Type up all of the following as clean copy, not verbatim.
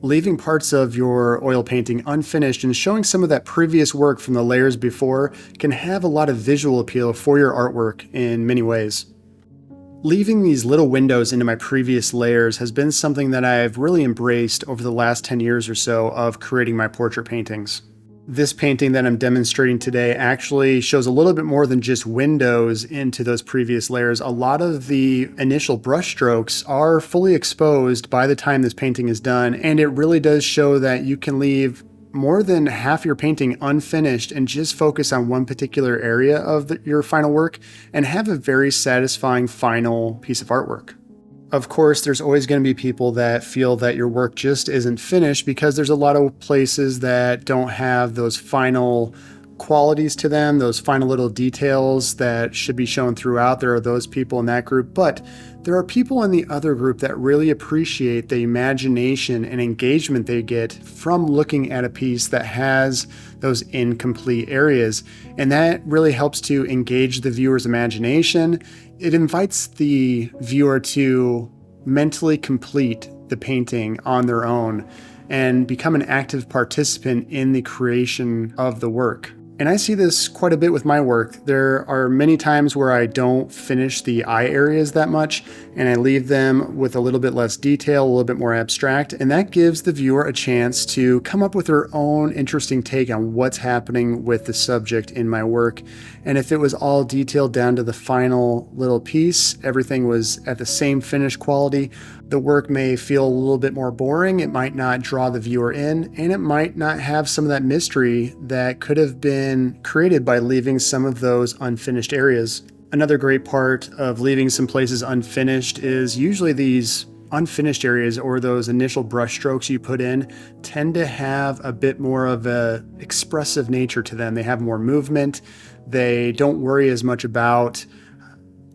Leaving parts of your oil painting unfinished and showing some of that previous work from the layers before can have a lot of visual appeal for your artwork in many ways. Leaving these little windows into my previous layers has been something that I've really embraced over the last 10 years or so of creating my portrait paintings. This painting that I'm demonstrating today actually shows a little bit more than just windows into those previous layers. A lot of the initial brush strokes are fully exposed by the time this painting is done, and it really does show that you can leave more than half your painting unfinished and just focus on one particular area of your final work and have a very satisfying final piece of artwork. Of course, there's always going to be people that feel that your work just isn't finished because there's a lot of places that don't have those final qualities to them, those final little details that should be shown throughout. There are those people in that group, but there are people in the other group that really appreciate the imagination and engagement they get from looking at a piece that has those incomplete areas. And that really helps to engage the viewer's imagination. It invites the viewer to mentally complete the painting on their own and become an active participant in the creation of the work. And I see this quite a bit with my work. There are many times where I don't finish the eye areas that much, and I leave them with a little bit less detail, a little bit more abstract, and that gives the viewer a chance to come up with their own interesting take on what's happening with the subject in my work. And if it was all detailed down to the final little piece, everything was at the same finished quality, the work may feel a little bit more boring, it might not draw the viewer in, and it might not have some of that mystery that could have been created by leaving some of those unfinished areas. Another great part of leaving some places unfinished is usually these unfinished areas or those initial brush strokes you put in tend to have a bit more of a expressive nature to them. They have more movement. They don't worry as much about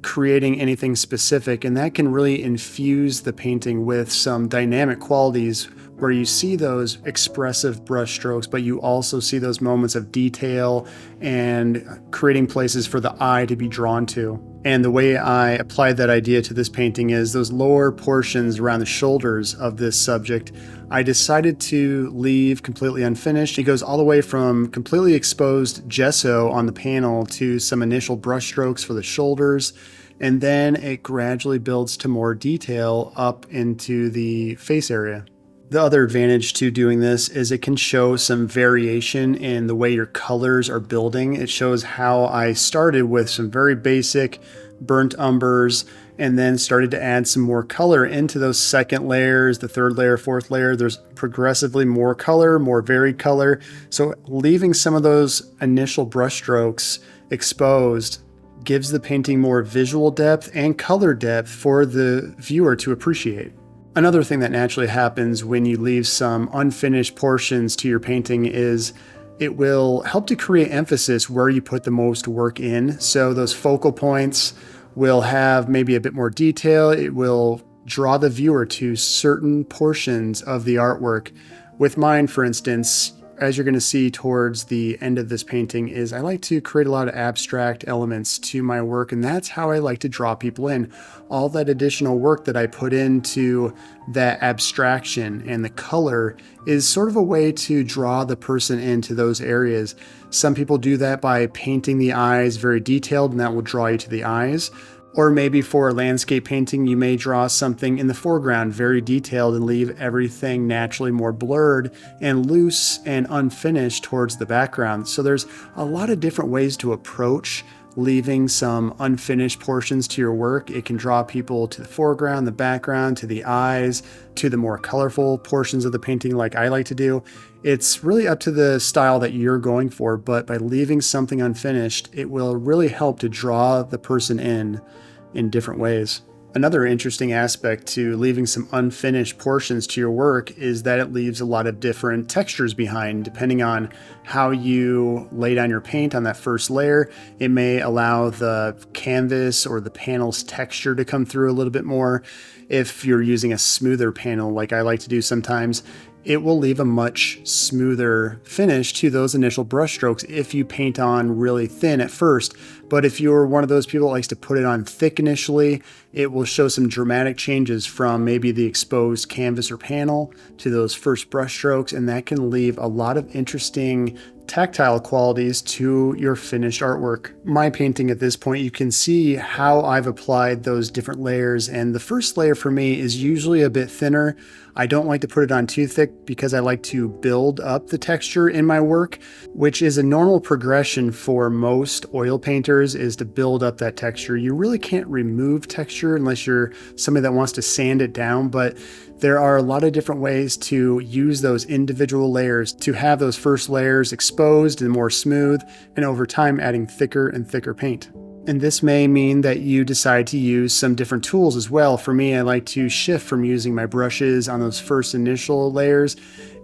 creating anything specific, and that can really infuse the painting with some dynamic qualities where you see those expressive brush strokes, but you also see those moments of detail and creating places for the eye to be drawn to. And the way I applied that idea to this painting is those lower portions around the shoulders of this subject, I decided to leave completely unfinished. It goes all the way from completely exposed gesso on the panel to some initial brush strokes for the shoulders, and then it gradually builds to more detail up into the face area. The other advantage to doing this is it can show some variation in the way your colors are building. It shows how I started with some very basic burnt umbers and then started to add some more color into those second layers, the third layer, fourth layer. There's progressively more color, more varied color. So leaving some of those initial brush strokes exposed gives the painting more visual depth and color depth for the viewer to appreciate. Another thing that naturally happens when you leave some unfinished portions to your painting is it will help to create emphasis where you put the most work in. So those focal points will have maybe a bit more detail. It will draw the viewer to certain portions of the artwork. With mine, for instance, as you're going to see towards the end of this painting, is I like to create a lot of abstract elements to my work, and that's how I like to draw people in. All that additional work that I put into that abstraction and the color is sort of a way to draw the person into those areas. Some people do that by painting the eyes very detailed, and that will draw you to the eyes. Or maybe for a landscape painting, you may draw something in the foreground very detailed and leave everything naturally more blurred and loose and unfinished towards the background. So there's a lot of different ways to approach leaving some unfinished portions to your work. It can draw people to the foreground, the background, to the eyes, to the more colorful portions of the painting like I like to do. It's really up to the style that you're going for, but by leaving something unfinished, it will really help to draw the person in different ways. Another interesting aspect to leaving some unfinished portions to your work is that it leaves a lot of different textures behind. Depending on how you lay down your paint on that first layer, it may allow the canvas or the panel's texture to come through a little bit more. If you're using a smoother panel like I like to do sometimes, it will leave a much smoother finish to those initial brush strokes if you paint on really thin at first. But if you're one of those people that likes to put it on thick initially, it will show some dramatic changes from maybe the exposed canvas or panel to those first brush strokes, and that can leave a lot of interesting tactile qualities to your finished artwork. My painting at this point, you can see how I've applied those different layers, and the first layer for me is usually a bit thinner. I don't like to put it on too thick because I like to build up the texture in my work, which is a normal progression for most oil painters, is to build up that texture. You really can't remove texture unless you're somebody that wants to sand it down, but there are a lot of different ways to use those individual layers to have those first layers exposed and more smooth, and over time adding thicker and thicker paint. And this may mean that you decide to use some different tools as well. For me, I like to shift from using my brushes on those first initial layers,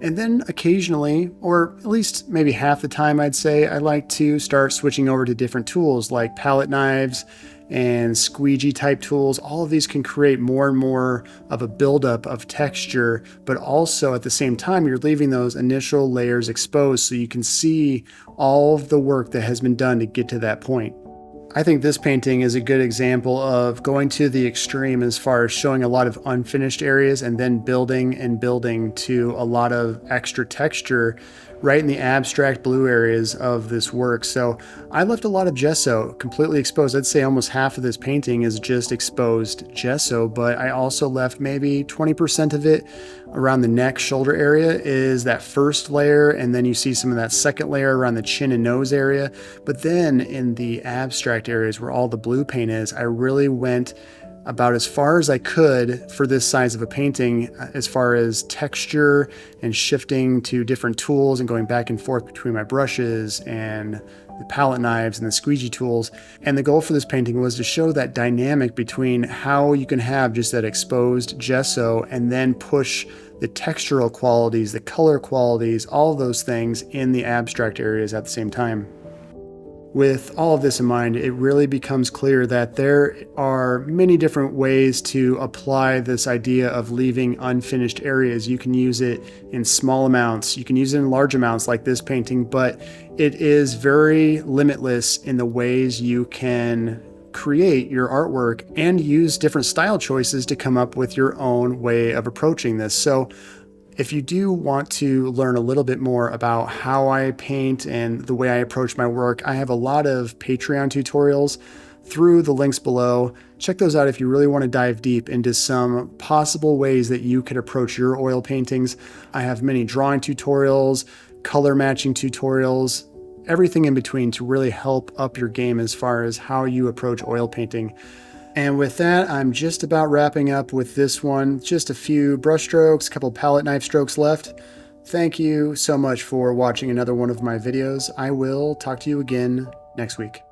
and then occasionally, or at least maybe half the time I'd say, I like to start switching over to different tools like palette knives and squeegee type tools. All of these can create more and more of a buildup of texture, but also at the same time, you're leaving those initial layers exposed so you can see all of the work that has been done to get to that point. I think this painting is a good example of going to the extreme as far as showing a lot of unfinished areas and then building and building to a lot of extra texture right in the abstract blue areas of this work. So I left a lot of gesso completely exposed. I'd say almost half of this painting is just exposed gesso, but I also left maybe 20% of it around the neck, shoulder area is that first layer, and then you see some of that second layer around the chin and nose area. But then in the abstract areas where all the blue paint is, I really went about as far as I could for this size of a painting, as far as texture and shifting to different tools and going back and forth between my brushes and the palette knives and the squeegee tools. And the goal for this painting was to show that dynamic between how you can have just that exposed gesso and then push the textural qualities, the color qualities, all of those things in the abstract areas at the same time. With all of this in mind, it really becomes clear that there are many different ways to apply this idea of leaving unfinished areas. You can use it in small amounts, you can use it in large amounts like this painting, but it is very limitless in the ways you can create your artwork and use different style choices to come up with your own way of approaching this. So if you do want to learn a little bit more about how I paint and the way I approach my work, I have a lot of Patreon tutorials through the links below. Check those out if you really want to dive deep into some possible ways that you could approach your oil paintings. I have many drawing tutorials, color matching tutorials, everything in between to really help up your game as far as how you approach oil painting. And with that, I'm just about wrapping up with this one. Just a few brush strokes, a couple palette knife strokes left. Thank you so much for watching another one of my videos. I will talk to you again next week.